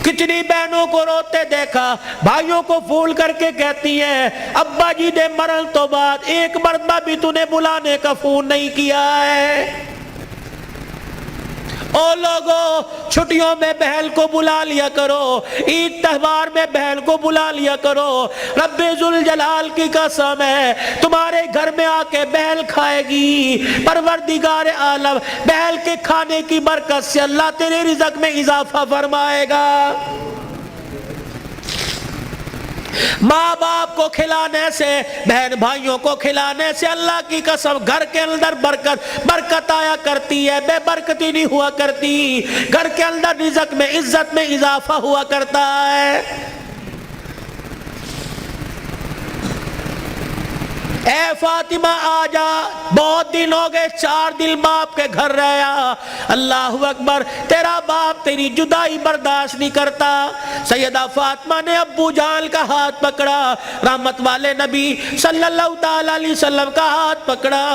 کتنی بہنوں کو روتے دیکھا، بھائیوں کو فون کر کے کہتی ہیں ابا جی نے مرن تو بعد ایک مرتبہ بھی تو نے بلانے کا فون نہیں کیا ہے۔ او لوگوں، چھٹیوں میں بہن کو بلا لیا کرو، عید تہوار میں بہن کو بلا لیا کرو۔ رب ذوالجلال کی قسم ہے تمہارے گھر میں آ کے بہن کھائے گی، پروردگار عالم بہن کے کھانے کی برکت سے اللہ تیرے رزق میں اضافہ فرمائے گا۔ ماں باپ کو کھلانے سے، بہن بھائیوں کو کھلانے سے اللہ کی قسم گھر کے اندر برکت آیا کرتی ہے، بے برکتی نہیں ہوا کرتی۔ گھر کے اندر رزق میں، عزت میں اضافہ ہوا کرتا ہے۔ اے فاطمہ آ جا، بہت دن ہو گئے، 4 دن باپ کے گھر رہا۔ اللہ اکبر، تیرا باپ تیری جدائی برداشت نہیں کرتا۔ سیدہ فاطمہ نے ابو جان کا ہاتھ پکڑا، رحمت والے نبی صلی اللہ تعالی علیہ وسلم کا ہاتھ پکڑا،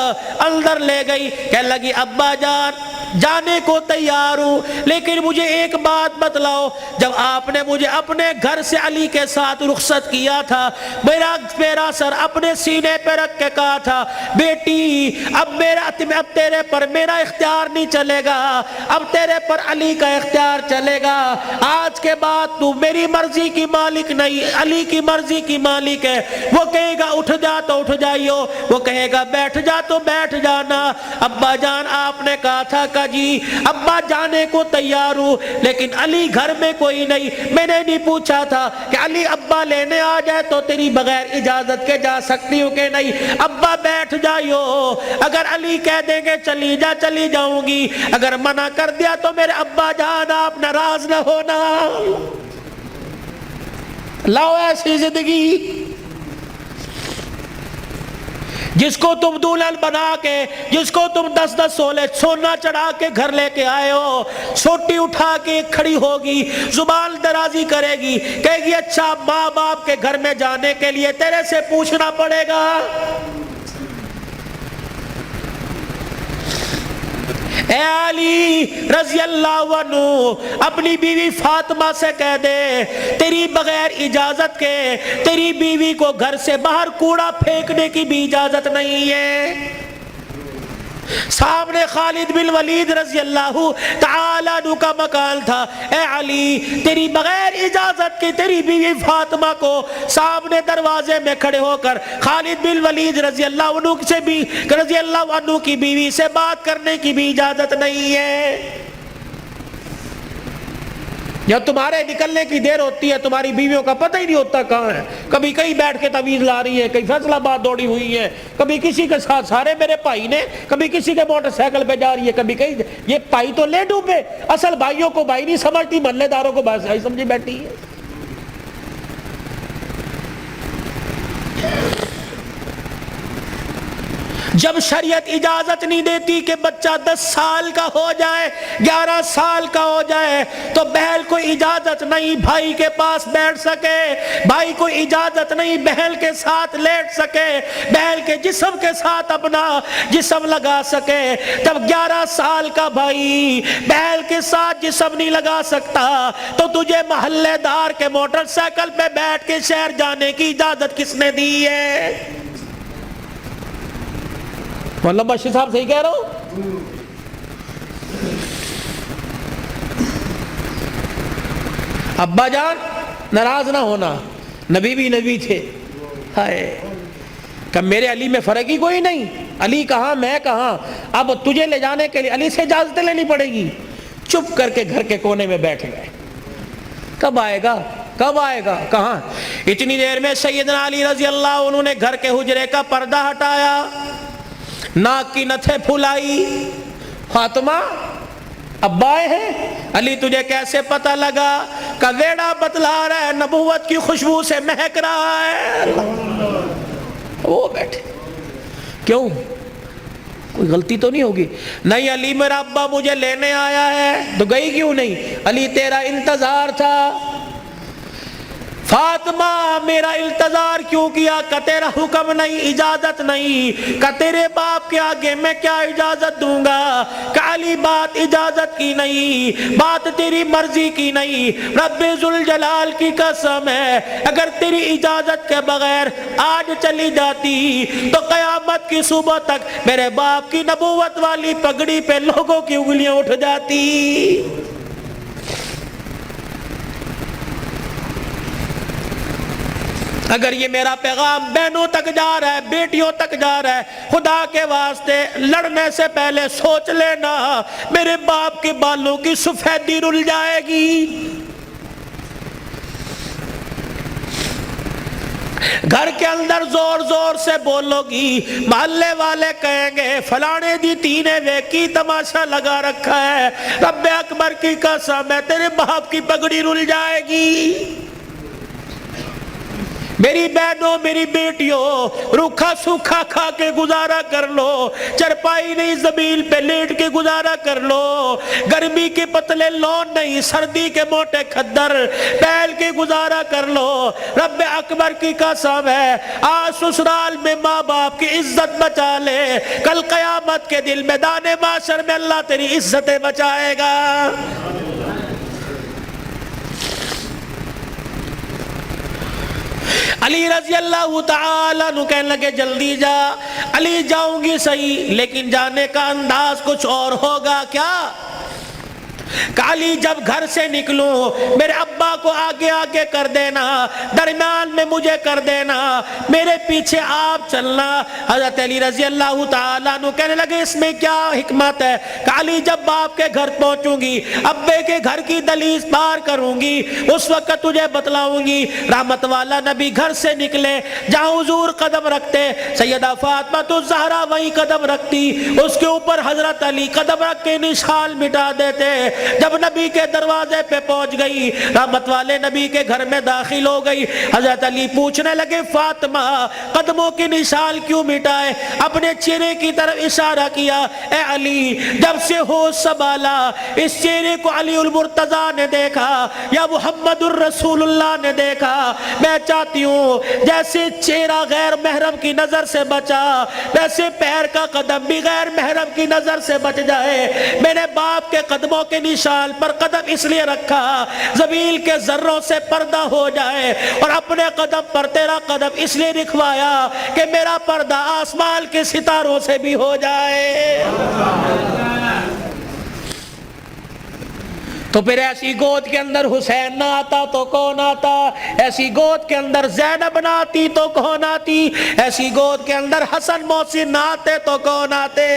اندر لے گئی، کہنے لگی ابا جان جانے کو تیار ہوں، لیکن مجھے ایک بات بتلاؤ، جب آپ نے مجھے اپنے گھر سے علی کے ساتھ رخصت کیا تھا، میرا سر اپنے سینے پہ رکھ کے کہا تھا بیٹی اب تیرے پر میرا اختیار نہیں چلے گا، اب تیرے پر علی کا اختیار چلے گا، آج کے بعد تو میری مرضی کی مالک نہیں، علی کی مرضی کی مالک ہے۔ وہ کہے گا اٹھ جا تو اٹھ جائیو، وہ کہے گا بیٹھ جا تو بیٹھ جانا۔ ابا جان آپ نے کہا تھا کہ جی ابا جانے کو تیار ہوں، لیکن علی گھر میں کوئی نہیں، میں نے نہیں پوچھا تھا کہ علی ابا لینے آ جائے تو تیری بغیر اجازت کے جا سکتی ہوں کہ نہیں، ابا بیٹھ جائیو، اگر علی کہہ دیں گے چلی جا چلی جاؤں گی، اگر منع کر دیا تو میرے ابا جان آپ ناراض نہ ہونا۔ لاؤ ایسی زندگی جس کو تم دلہن بنا کے، جس کو تم 10 سولے سونا چڑھا کے گھر لے کے آئے ہو، سوٹی اٹھا کے کھڑی ہوگی، زبان درازی کرے گی، کہے گی اچھا ماں باپ کے گھر میں جانے کے لیے تیرے سے پوچھنا پڑے گا۔ اے علی رضی اللہ عنہ اپنی بیوی فاطمہ سے کہہ دے تیری بغیر اجازت کے تیری بیوی کو گھر سے باہر کوڑا پھینکنے کی بھی اجازت نہیں ہے۔ سامنے خالد بن ولید رضی اللہ تعالیٰ عنہ کا مکان تھا، اے علی تیری بغیر اجازت کی تیری بیوی فاطمہ کو سامنے دروازے میں کھڑے ہو کر خالد بن ولید رضی اللہ عنہ کی بیوی سے بات کرنے کی بھی اجازت نہیں ہے۔ جب تمہارے نکلنے کی دیر ہوتی ہے تمہاری بیویوں کا پتہ ہی نہیں ہوتا کہاں ہے، کبھی کہیں بیٹھ کے تعویذ لا رہی ہے، کہیں فیصل آباد دوڑی ہوئی ہے، کبھی کسی کے ساتھ سارے میرے بھائی نے، کبھی کسی کے موٹر سائیکل پہ جا رہی ہے، کبھی کہیں، یہ بھائی تو لے ڈوبے، اصل بھائیوں کو بھائی نہیں سمجھتی، محلے داروں کو بھائی سمجھی بیٹھی ہے۔ جب شریعت اجازت نہیں دیتی کہ بچہ 10 سال کا ہو جائے، 11 سال کا ہو جائے تو بہن کو اجازت نہیں بھائی کے پاس بیٹھ سکے، بھائی کو اجازت نہیں بہن کے ساتھ لیٹ سکے، بہن کے جسم کے ساتھ اپنا جسم لگا سکے۔ جب 11 سال کا بھائی بہن کے ساتھ جسم نہیں لگا سکتا تو تجھے محلے دار کے موٹر سائیکل پہ بیٹھ کے شہر جانے کی اجازت کس نے دی ہے؟ مولانا بشیر صاحب صحیح کہہ رہا ہوں؟ ابا جان ناراض نہ ہونا، نبی بھی نبی تھے، ہائے کہ میرے علی میں فرق ہی کوئی نہیں، علی کہاں میں کہاں، اب تجھے لے جانے کے لیے علی سے اجازت لینی پڑے گی۔ چپ کر کے گھر کے کونے میں بیٹھ گئے، کب آئے گا کب آئے گا کہاں؟ اتنی دیر میں سیدنا علی رضی اللہ عنہ نے گھر کے حجرے کا پردہ ہٹایا، ناک کی نتھے پھلائی، فاطمہ ابا آئے ہیں؟ علی تجھے کیسے پتہ لگا؟ کہ ویڑا بتلا رہا ہے، نبوت کی خوشبو سے مہک رہا ہے۔ وہ بیٹھے، کیوں کوئی غلطی تو نہیں ہوگی؟ نہیں علی میرا ابا مجھے لینے آیا ہے۔ تو گئی کیوں نہیں؟ علی تیرا انتظار تھا۔ فاطمہ میرا التظار کیوں کیا؟ کہ تیرا حکم نہیں، اجازت نہیں، کہ تیرے باپ کے آگے میں کیا اجازت دوں گا؟ کہ علی بات اجازت کی نہیں، بات تیری مرضی کی نہیں، رب ذوالجلال کی قسم ہے اگر تیری اجازت کے بغیر آج چلی جاتی تو قیامت کی صبح تک میرے باپ کی نبوت والی پگڑی پہ لوگوں کی انگلیاں اٹھ جاتی۔ اگر یہ میرا پیغام بہنوں تک جا رہا ہے، بیٹیوں تک جا رہا ہے، خدا کے واسطے لڑنے سے پہلے سوچ لینا میرے باپ کے بالوں کی سفیدی رل جائے گی۔ گھر کے اندر زور زور سے بولو گی، محلے والے کہیں گے فلانے دی تینے ویکی تماشا لگا رکھا ہے، رب اکبر کی قسم ہے تیرے باپ کی پگڑی رل جائے گی۔ میری بہنوں میری بیٹیوں روکھا سوکھا کھا کے گزارا کر لو، چرپائی نہیں زمین پہ لیٹ کے گزارا کر لو، گرمی کے پتلے لون نہیں سردی کے موٹے کھدر پہل کے گزارا کر لو۔ رب اکبر کی قسم ہے آج سسرال میں ماں باپ کی عزت بچا لے، کل قیامت کے دن میدان معاشر میں اللہ تیری عزتیں بچائے گا۔ علی رضی اللہ تعالیٰ عنہ کہنے لگے جلدی جا۔ علی جاؤں گی صحیح لیکن جانے کا انداز کچھ اور ہوگا۔ کیا؟ علی جب گھر سے نکلوں میرے ابا کو آگے آگے کر دینا، درمیان میں مجھے کر دینا، میرے پیچھے آپ چلنا۔ حضرت علی رضی اللہ تعالیٰ عنہ کہنے لگے اس میں کیا حکمت ہے؟ کہ علی جب باپ کے گھر پہنچوں گی، ابے کے گھر کی دہلیز پار کروں گی، اس وقت تجھے بتلاؤں گی۔ رحمت والا نبی گھر سے نکلے، جہاں حضور قدم رکھتے سیدہ فاطمہ تو زہرا وہیں قدم رکھتی، اس کے اوپر حضرت علی قدم رکھ کے نشان مٹا دیتے۔ جب نبی کے دروازے پہ پہنچ گئی، رحمت والے نبی کے گھر میں داخل ہو گئی، حضرت علی پوچھنے لگے فاطمہ قدموں کی نشان کیوں مٹائے؟ اپنے چہرے کی طرف اشارہ کیا، اے علی جب سے ہوش سنبھالا اس چہرے کو علی المرتضیٰ نے دیکھا یا محمد الرسول اللہ نے دیکھا، میں چاہتی ہوں جیسے چہرہ غیر محرم کی نظر سے بچا ویسے پیر کا قدم بھی غیر محرم کی نظر سے بچ جائے۔ میرے باپ کے قدموں کے نشان پر قدم اس لیے رکھا زمین کے ذروں سے پردہ ہو جائے، اور اپنے قدم پر تیرا قدم اس لیے رکھوایا کہ میرا پردہ آسمان کے ستاروں سے بھی ہو جائے۔ تو پھر ایسی گود کے اندر حسین نہ آتا تو کون آتا؟ ایسی گود کے اندر زینب نہ آتی تو کون آتی؟ ایسی گود کے اندر حسن محسن نہ آتے تو کون آتے؟